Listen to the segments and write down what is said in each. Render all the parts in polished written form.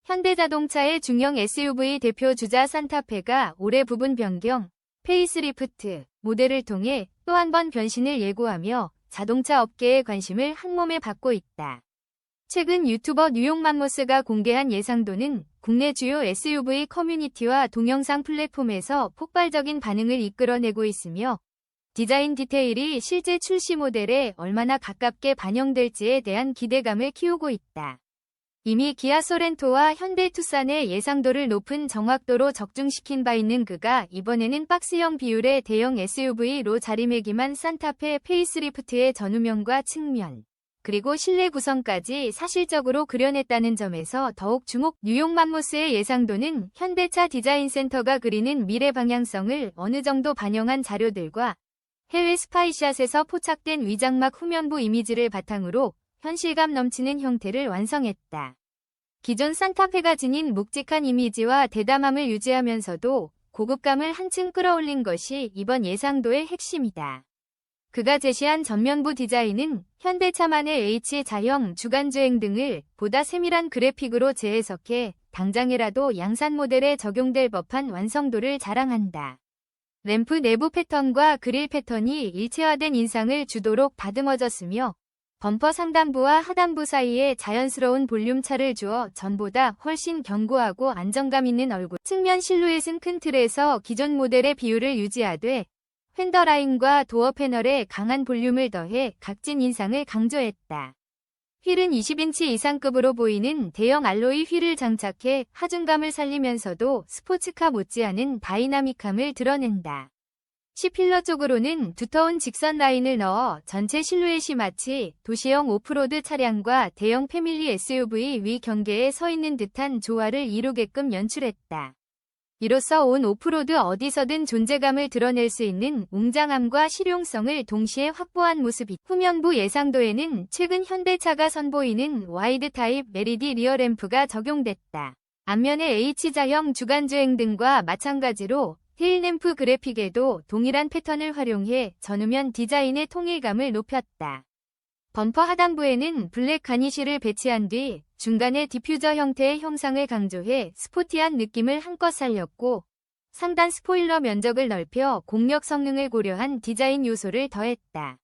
현대자동차의 중형 SUV 대표 주자 산타페가 올해 부분 변경, 페이스리프트 모델을 통해 또 한 번 변신을 예고하며 자동차 업계의 관심을 한몸에 받고 있다. 최근 유튜버 뉴욕맘모스가 공개한 예상도는 국내 주요 SUV 커뮤니티와 동영상 플랫폼에서 폭발적인 반응을 이끌어내고 있으며 디자인 디테일이 실제 출시 모델에 얼마나 가깝게 반영될지에 대한 기대감을 키우고 있다. 이미 기아 소렌토와 현대 투싼의 예상도를 높은 정확도로 적중시킨 바 있는 그가 이번에는 박스형 비율의 대형 SUV로 자리매김한 산타페 페이스리프트의 전후면과 측면, 그리고 실내 구성까지 사실적으로 그려냈다는 점에서 더욱 주목. 뉴욕 맘모스의 예상도는 현대차 디자인 센터가 그리는 미래 방향성을 어느 정도 반영한 자료들과 해외 스파이샷에서 포착된 위장막 후면부 이미지를 바탕으로 현실감 넘치는 형태를 완성했다. 기존 산타페가 지닌 묵직한 이미지와 대담함을 유지하면서도 고급감을 한층 끌어올린 것이 이번 예상도의 핵심이다. 그가 제시한 전면부 디자인은 현대차만의 H자형 주간주행 등을 보다 세밀한 그래픽으로 재해석해 당장이라도 양산 모델에 적용될 법한 완성도를 자랑한다. 램프 내부 패턴과 그릴 패턴이 일체화된 인상을 주도록 다듬어졌으며 범퍼 상단부와 하단부 사이에 자연스러운 볼륨차를 주어 전보다 훨씬 견고하고 안정감 있는 얼굴. 측면 실루엣은 큰 틀에서 기존 모델의 비율을 유지하되 휀더 라인과 도어 패널에 강한 볼륨을 더해 각진 인상을 강조했다. 휠은 20인치 이상급으로 보이는 대형 알로이 휠을 장착해 하중감을 살리면서도 스포츠카 못지않은 다이나믹함을 드러낸다. C필러 쪽으로는 두터운 직선 라인을 넣어 전체 실루엣이 마치 도시형 오프로드 차량과 대형 패밀리 SUV 위 경계에 서 있는 듯한 조화를 이루게끔 연출했다. 이로써 온 오프로드 어디서든 존재감을 드러낼 수 있는 웅장함과 실용성을 동시에 확보한 모습이. 후면부 예상도에는 최근 현대차가 선보이는 와이드 타입 LED 리어 램프가 적용됐다. 앞면의 H자형 주간주행 등과 마찬가지로 테일램프 그래픽에도 동일한 패턴을 활용해 전후면 디자인의 통일감을 높였다. 범퍼 하단부에는 블랙 가니쉬를 배치한 뒤 중간에 디퓨저 형태의 형상을 강조해 스포티한 느낌을 한껏 살렸고 상단 스포일러 면적을 넓혀 공력 성능을 고려한 디자인 요소를 더했다.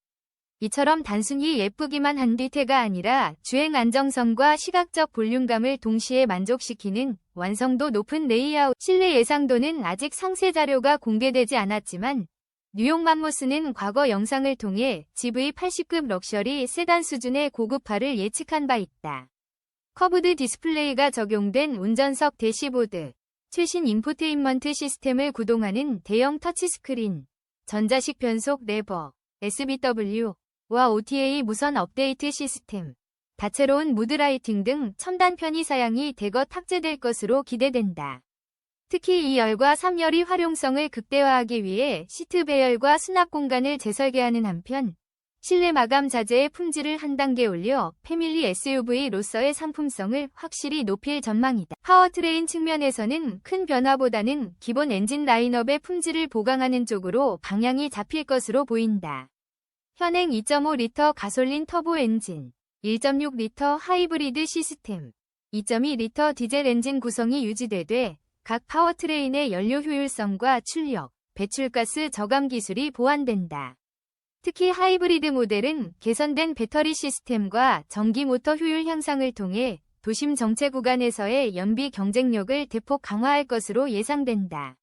이처럼 단순히 예쁘기만 한 뒤태가 아니라 주행 안정성과 시각적 볼륨감을 동시에 만족시키는 완성도 높은 레이아웃. 실내 예상도는 아직 상세 자료가 공개되지 않았지만 뉴욕 맘모스는 과거 영상을 통해 GV80급 럭셔리 세단 수준의 고급화를 예측한 바 있다. 커브드 디스플레이가 적용된 운전석 대시보드, 최신 인포테인먼트 시스템을 구동하는 대형 터치스크린, 전자식 변속 레버, SBW, 와 OTA 무선 업데이트 시스템, 다채로운 무드라이팅 등 첨단 편의 사양이 대거 탑재될 것으로 기대된다. 특히 2열과 3열이 활용성을 극대화하기 위해 시트 배열과 수납 공간을 재설계하는 한편 실내 마감 자재의 품질을 한 단계 올려 패밀리 SUV로서의 상품성을 확실히 높일 전망이다. 파워트레인 측면에서는 큰 변화보다는 기본 엔진 라인업의 품질을 보강하는 쪽으로 방향이 잡힐 것으로 보인다. 현행 2.5리터 가솔린 터보 엔진, 1.6리터 하이브리드 시스템, 2.2리터 디젤 엔진 구성이 유지되되 각 파워트레인의 연료 효율성과 출력, 배출가스 저감 기술이 보완된다. 특히 하이브리드 모델은 개선된 배터리 시스템과 전기 모터 효율 향상을 통해 도심 정체 구간에서의 연비 경쟁력을 대폭 강화할 것으로 예상된다.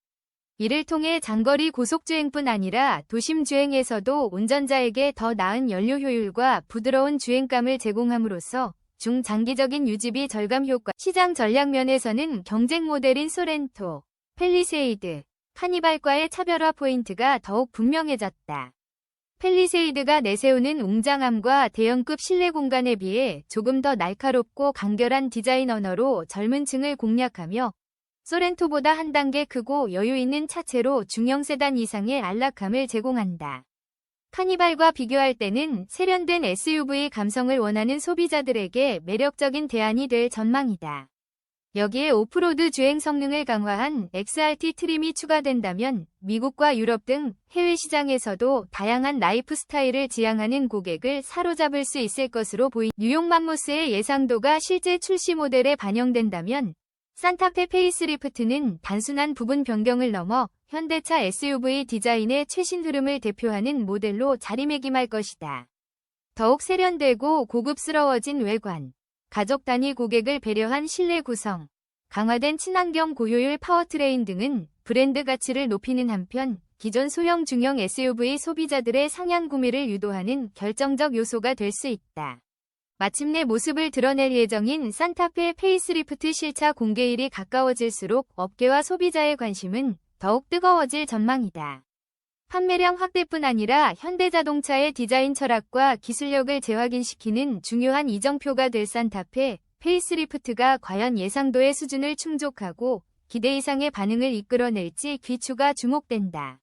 이를 통해 장거리 고속주행뿐 아니라 도심 주행에서도 운전자에게 더 나은 연료 효율과 부드러운 주행감을 제공함으로써 중장기적인 유지비 절감 효과. 시장 전략 면에서는 경쟁 모델인 소렌토, 팰리세이드, 카니발과의 차별화 포인트가 더욱 분명해졌다. 팰리세이드가 내세우는 웅장함과 대형급 실내 공간에 비해 조금 더 날카롭고 간결한 디자인 언어로 젊은 층을 공략하며 소렌토보다 한 단계 크고 여유 있는 차체로 중형 세단 이상의 안락함을 제공한다. 카니발과 비교할 때는 세련된 SUV 감성을 원하는 소비자들에게 매력적인 대안이 될 전망이다. 여기에 오프로드 주행 성능을 강화한 XRT 트림이 추가된다면 미국과 유럽 등 해외 시장에서도 다양한 라이프 스타일을 지향하는 고객을 사로잡을 수 있을 것으로 보인. 뉴욕 맘모스의 예상도가 실제 출시 모델에 반영된다면 산타페 페이스리프트는 단순한 부분 변경을 넘어 현대차 SUV 디자인의 최신 흐름을 대표하는 모델로 자리매김할 것이다. 더욱 세련되고 고급스러워진 외관, 가족 단위 고객을 배려한 실내 구성, 강화된 친환경 고효율 파워트레인 등은 브랜드 가치를 높이는 한편 기존 소형 중형 SUV 소비자들의 상향 구매를 유도하는 결정적 요소가 될 수 있다. 마침내 모습을 드러낼 예정인 산타페 페이스리프트 실차 공개일이 가까워질수록 업계와 소비자의 관심은 더욱 뜨거워질 전망이다. 판매량 확대뿐 아니라 현대자동차의 디자인 철학과 기술력을 재확인시키는 중요한 이정표가 될 산타페 페이스리프트가 과연 예상도의 수준을 충족하고 기대 이상의 반응을 이끌어낼지 귀추가 주목된다.